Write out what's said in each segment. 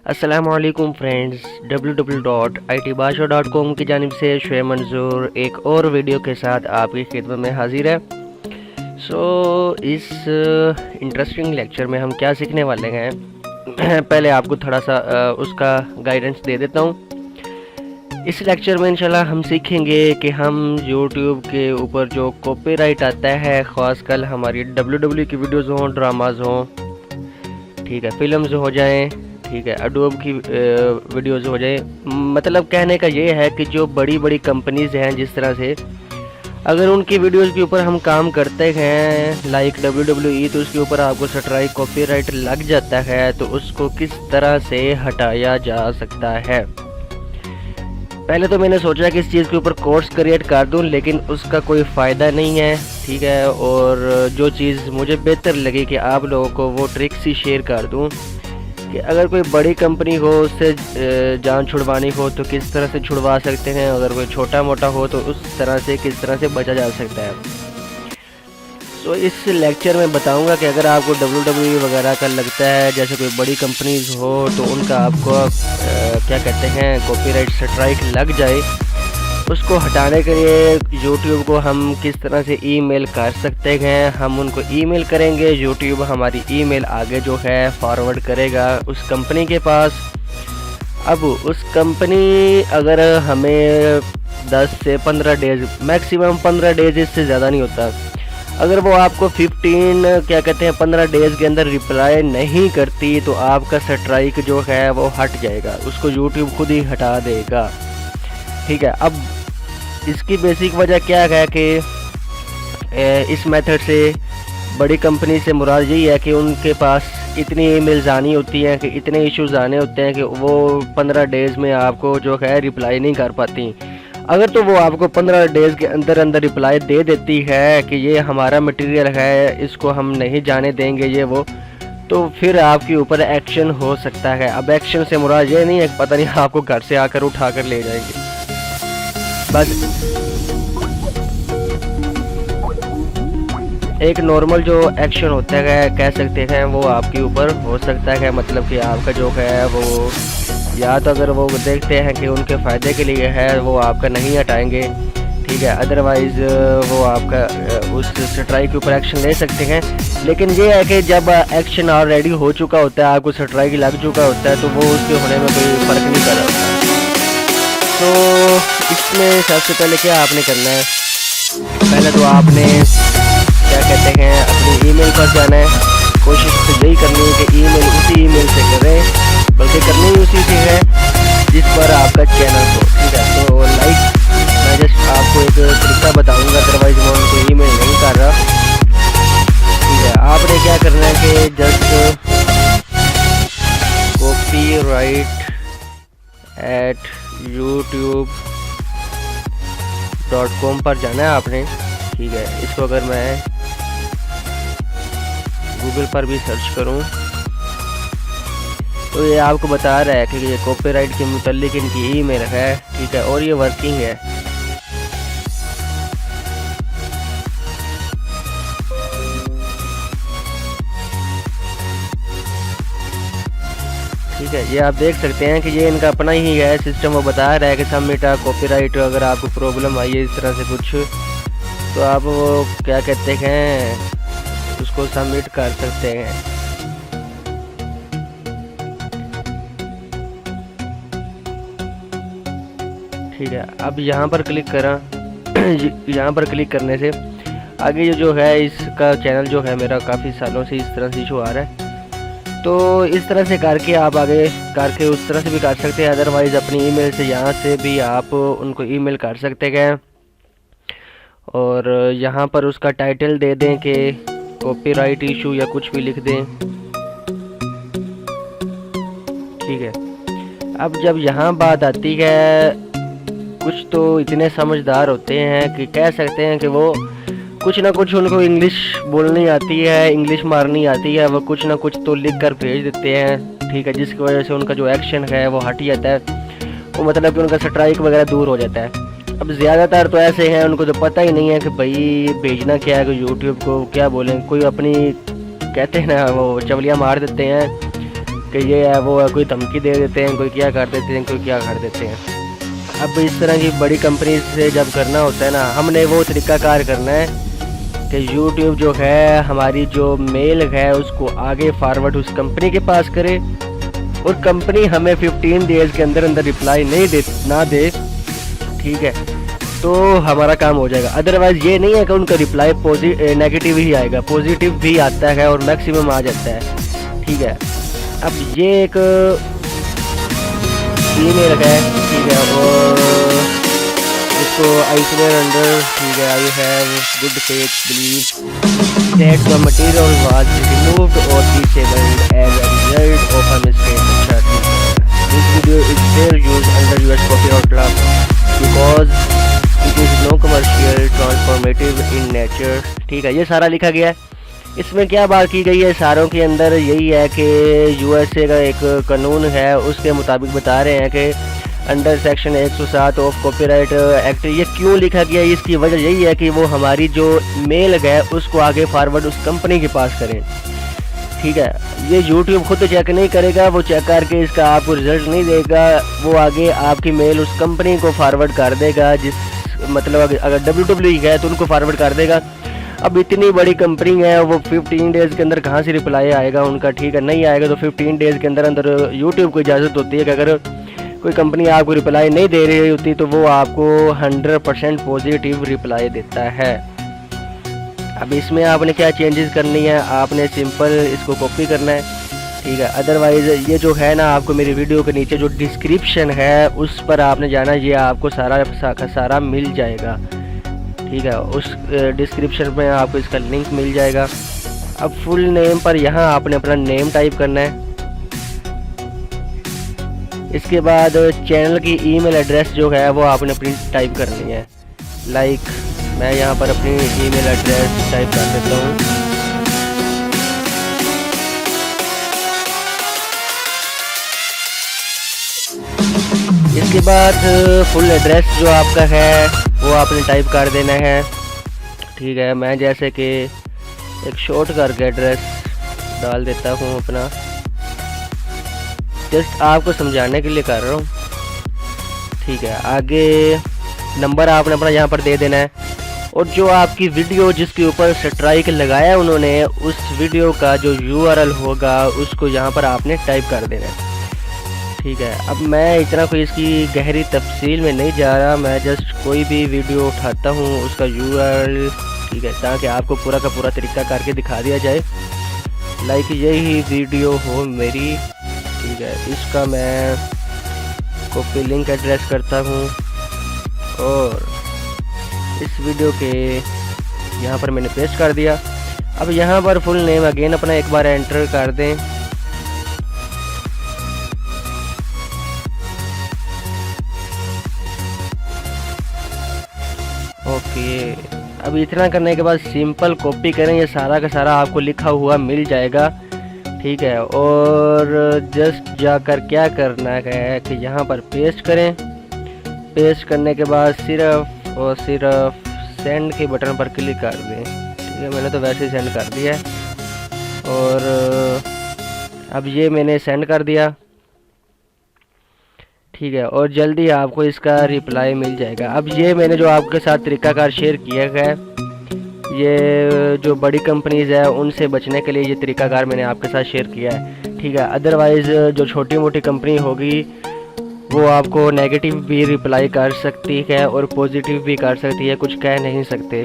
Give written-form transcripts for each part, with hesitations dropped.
अस्सलामुअलैकुम friends, www.itbasha.com की जानिब से शुएब मंजूर एक और वीडियो के साथ आपकी खिदमत में हाजिर है। इस इंटरेस्टिंग लेक्चर में हम क्या सीखने वाले हैं पहले आपको थोड़ा सा उसका गाइडेंस दे देता हूँ। इस लेक्चर में इंशाल्लाह हम सीखेंगे कि हम यूट्यूब के ऊपर जो कॉपीराइट आता है, ख़ासकर हमारी WWE की वीडियोज़ हों, ड्रामाज हों, ठीक है, फिल्म्स हो जाएं, ठीक है, एडोब की वीडियोज़ हो जाए। मतलब कहने का ये है कि जो बड़ी बड़ी कंपनीज़ हैं, जिस तरह से अगर उनकी वीडियोज़ के ऊपर हम काम करते हैं लाइक WWE, तो उसके ऊपर आपको स्ट्राइक कॉपीराइट लग जाता है, तो उसको किस तरह से हटाया जा सकता है। पहले तो मैंने सोचा कि इस चीज़ के ऊपर कोर्स क्रिएट कर दूं, लेकिन उसका कोई फ़ायदा नहीं है, ठीक है। और जो चीज़ मुझे बेहतर लगी कि आप लोगों को वो ट्रिक्स ही शेयर कर दूं कि अगर कोई बड़ी कंपनी हो, उससे जान छुड़वानी हो तो किस तरह से छुड़वा सकते हैं, अगर कोई छोटा मोटा हो तो उस तरह से किस तरह से बचा जा सकता है। इस लेक्चर में बताऊंगा कि अगर आपको WWE वगैरह का लगता है, जैसे कोई बड़ी कंपनीज हो, तो उनका आपको क्या कहते हैं कॉपीराइट स्ट्राइक लग जाए, उसको हटाने के लिए YouTube को हम किस तरह से ईमेल कर सकते हैं। हम उनको ईमेल करेंगे, YouTube हमारी ईमेल आगे जो है फॉरवर्ड करेगा उस कंपनी के पास। अब उस कंपनी अगर हमें 10 से 15 डेज़, मैक्सिमम 15 डेज़, इससे ज़्यादा नहीं होता, अगर वो आपको 15 डेज़ के अंदर रिप्लाई नहीं करती, तो आपका स्ट्राइक जो है वो हट जाएगा, उसको YouTube खुद ही हटा देगा, ठीक है। अब इसकी बेसिक वजह क्या है कि इस मेथड से बड़ी कंपनी से मुराद यही है कि उनके पास इतनी ईमेल्स आनी होती हैं, कि इतने इश्यूज़ आने होते हैं कि वो 15 डेज़ में आपको जो है रिप्लाई नहीं कर पाती। अगर तो वो आपको 15 डेज़ के अंदर अंदर रिप्लाई दे देती है कि ये हमारा मटेरियल है, इसको हम नहीं जाने देंगे ये वो, तो फिर आपके ऊपर एक्शन हो सकता है। अब एक्शन से मुराद ये नहीं है कि पता नहीं आपको घर से आकर उठा कर ले जाएंगे, बस एक नॉर्मल जो एक्शन होता है कह सकते हैं वो आपके ऊपर हो सकता है। मतलब कि आपका जो है वो, या तो अगर वो देखते हैं कि उनके फ़ायदे के लिए है, वो आपका नहीं हटाएंगे, ठीक है, अदरवाइज़ वो आपका उस स्ट्राइक के ऊपर एक्शन ले सकते हैं। लेकिन ये है कि जब एक्शन ऑलरेडी हो चुका होता है, आपको स्ट्राइक लग चुका होता है, तो वो उसके होने में कोई फ़र्क नहीं कर रहा। तो इसमें सबसे पहले क्या आपने करना है, पहले तो आपने क्या कहते हैं अपनी ईमेल पर जाना है। कोशिश तो यही करनी है कि ईमेल उसी ईमेल से करें, बल्कि करनी ही उसी से है जिस पर आपका चैनल हो, ठीक है। तो लाइक मैं जस्ट आपको एक तरीका बताऊंगा, अदरवाइज मैं उनको ईमेल नहीं कर रहा, ठीक है। आपने क्या करना है कि जस्ट copyright @youtube.com पर जाना है आपने, ठीक है। इसको अगर मैं गूगल पर भी सर्च करूं तो ये आपको बता रहा है कि ये कॉपीराइट के मुतालिक इनकी ईमेल है, ठीक है, और ये वर्किंग है, ठीक है। ये आप देख सकते हैं कि ये इनका अपना ही है सिस्टम, वो बता रहा है कि सबमिट कॉपीराइट। अगर आपको प्रॉब्लम आई है इस तरह से कुछ, तो आप वो क्या कहते हैं उसको सबमिट कर सकते हैं, ठीक है। अब यहाँ पर क्लिक करा यहाँ पर क्लिक करने से आगे ये जो है इसका चैनल जो है मेरा काफ़ी सालों से इस तरह से इशू आ रहा है, तो इस तरह से करके आप आगे करके उस तरह से भी कर सकते हैं। अदरवाइज़ अपनी ईमेल से यहाँ से भी आप उनको ईमेल कर सकते हैं, और यहाँ पर उसका टाइटल दे दें कि कॉपीराइट इशू या कुछ भी लिख दें, ठीक है। अब जब यहाँ बात आती है, कुछ तो इतने समझदार होते हैं कि कह सकते हैं कि वो कुछ ना कुछ उनको इंग्लिश बोलनी आती है, इंग्लिश मारनी आती है, वो कुछ ना कुछ तो लिख कर भेज देते हैं, ठीक है, जिसकी वजह से उनका जो एक्शन है वो हट जाता है, वो मतलब कि उनका स्ट्राइक वगैरह दूर हो जाता है। अब ज़्यादातर तो ऐसे हैं उनको तो पता ही नहीं है कि भाई भेजना क्या है, कि यूट्यूब को क्या बोलें, कोई अपनी कहते हैं ना वो चवलियाँ मार देते हैं, कि ये है वो है, कोई धमकी दे देते हैं, कोई क्या कर देते हैं, कोई क्या कर देते हैं। अब इस तरह की बड़ी कंपनी से जब करना होता है ना, हमने वो तरीक़ाकार करना है कि YouTube जो है हमारी जो मेल है उसको आगे फॉरवर्ड उस कंपनी के पास करे, और कंपनी हमें 15 डेज़ के अंदर अंदर रिप्लाई ना दे, ठीक है, तो हमारा काम हो जाएगा। अदरवाइज़ ये नहीं है कि उनका रिप्लाई नेगेटिव ही आएगा, पॉजिटिव भी आता है और मैक्सिमम आ जाता है, ठीक है। अब ये एक ईमेल है, ठीक है, और इसको आइसोलेट अंडर, ठीक है, I have good faith believe that the material was removed और disabled as a result of a mistake. This video is fair use under US copyright law because it is no commercial transformative in nature, ठीक है। ये सारा लिखा गया है। इसमें क्या बात की गई है, सारों के अंदर यही है कि यूएसए का एक कानून है, उसके मुताबिक बता रहे हैं कि under section 107 of copyright act, ये क्यों लिखा गया है, इसकी वजह यही है कि वो हमारी जो मेल है उसको आगे फॉरवर्ड उस कंपनी के पास करें, ठीक है। ये यूट्यूब खुद तो चेक नहीं करेगा, वो चेक करके इसका आपको रिजल्ट नहीं देगा, वो आगे आपकी मेल उस कंपनी को फॉरवर्ड कर देगा, जिस मतलब अगर WWE है तो उनको फॉरवर्ड कर देगा। अब इतनी बड़ी कंपनी है, वो 15 डेज़ के अंदर कहाँ से रिप्लाई आएगा उनका, ठीक है, नहीं आएगा तो 15 डेज़ के अंदर अंदर यूट्यूब को इजाज़त होती है कि अगर कोई कंपनी आपको रिप्लाई नहीं दे रही होती तो वो आपको 100% पॉजिटिव रिप्लाई देता है। अब इसमें आपने क्या चेंजेस करनी है, आपने सिंपल इसको कॉपी करना है, ठीक है। अदरवाइज़ ये जो है ना, आपको मेरी वीडियो के नीचे जो डिस्क्रिप्शन है उस पर आपने जाना, ये आपको सारा मिल जाएगा, ठीक है। उस डिस्क्रिप्शन में आपको इसका लिंक मिल जाएगा। अब फुल नेम पर यहाँ आपने अपना नेम टाइप करना है। इसके बाद चैनल की ईमेल एड्रेस जो है वो आपने अपनी टाइप करनी है। लाइक मैं यहाँ पर अपनी ईमेल एड्रेस टाइप कर देता हूँ। इसके बाद फुल एड्रेस जो आपका है वो आपने टाइप कर देना है, ठीक है। मैं जैसे कि एक शॉर्ट करके एड्रेस डाल देता हूँ अपना, जस्ट आपको समझाने के लिए कर रहा हूँ, ठीक है। आगे नंबर आपने अपना यहाँ पर दे देना है, और जो आपकी वीडियो जिसके ऊपर स्ट्राइक लगाया उन्होंने, उस वीडियो का जो URL होगा उसको यहाँ पर आपने टाइप कर देना है, ठीक है। अब मैं इतना कोई इसकी गहरी तफसील में नहीं जा रहा, मैं जस्ट कोई भी वीडियो उठाता हूँ उसका URL, ठीक है, ताकि आपको पूरा का पूरा तरीका करके दिखा दिया जाए। लाइक यही वीडियो हो मेरी, ठीक है, इसका मैं कॉपी लिंक एड्रेस करता हूँ और इस वीडियो के यहाँ पर मैंने पेस्ट कर दिया। अब यहाँ पर फुल नेम अगेन अपना एक बार एंटर कर दें। ओके, अब इतना करने के बाद सिंपल कॉपी करें, ये सारा का सारा आपको लिखा हुआ मिल जाएगा, ठीक है। और जस्ट जाकर क्या करना है कि यहाँ पर पेस्ट करें। पेस्ट करने के बाद सिर्फ और सिर्फ सेंड के बटन पर क्लिक कर दें, ठीक है। मैंने तो वैसे ही सेंड कर दिया है, और अब ये मैंने सेंड कर दिया, ठीक है। और जल्दी आपको इसका रिप्लाई मिल जाएगा। अब ये मैंने जो आपके साथ तरीकाकार शेयर किया है, ये जो बड़ी कंपनीज़ है उनसे बचने के लिए ये तरीकाकार मैंने आपके साथ शेयर किया है, ठीक है। अदरवाइज़ जो छोटी मोटी कंपनी होगी वो आपको नेगेटिव भी रिप्लाई कर सकती है और पॉजिटिव भी कर सकती है, कुछ कह नहीं सकते,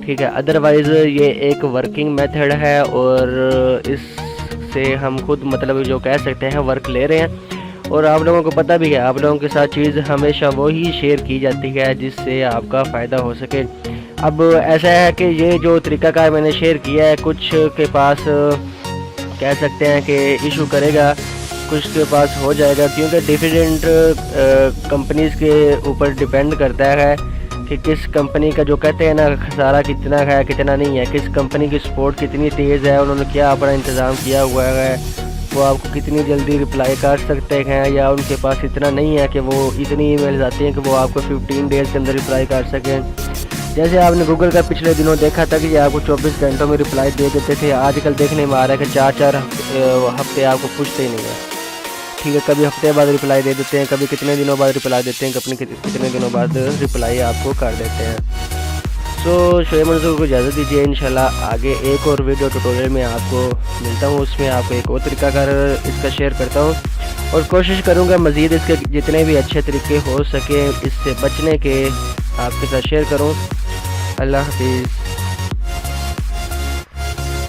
ठीक है। अदरवाइज़ ये एक वर्किंग मेथड है और इससे हम खुद मतलब जो कह सकते हैं वर्क ले रहे हैं, और आप लोगों को पता भी है, आप लोगों के साथ चीज़ हमेशा वही शेयर की जाती है जिससे आपका फ़ायदा हो सके। अब ऐसा है कि ये जो तरीकाकार मैंने शेयर किया है, कुछ के पास कह सकते हैं कि इशू करेगा, कुछ के पास हो जाएगा, क्योंकि डिफरेंट कंपनीज़ के ऊपर डिपेंड करता है कि किस कंपनी का जो कहते हैं ना खसारा कितना है कितना नहीं है, किस कंपनी की सपोर्ट कितनी तेज़ है, उन्होंने क्या अपना इंतज़ाम किया हुआ है, वो आपको कितनी जल्दी रिप्लाई कर सकते हैं, या उनके पास इतना नहीं है कि वो इतनी ईमेल्स आती हैं कि वो आपको 15 डेज़ के अंदर रिप्लाई कर सकें। जैसे आपने गूगल का पिछले दिनों देखा था कि ये आपको 24 घंटों में रिप्लाई दे देते थे, आजकल देखने में आ रहा है कि 4-4 हफ्ते आपको पूछते ही नहीं है। ठीक है, कभी हफ्ते बाद रिप्लाई दे देते हैं, कभी कितने दिनों बाद रिप्लाई देते हैं, कभी कितने दिनों बाद रिप्लाई आपको कर देते हैं। सो शोएब मंसूर को इजाज़त दीजिए, इंशाल्लाह आगे एक और वीडियो ट्यूटोरियल में आपको मिलता हूँ, उसमें आपको एक और तरीकाकार इसका शेयर करता हूँ और कोशिश करूँगा मज़ीद इसके जितने भी अच्छे तरीके हो सके इससे बचने के आपके साथ शेयर करूँ। अल्लाह हाफिज़।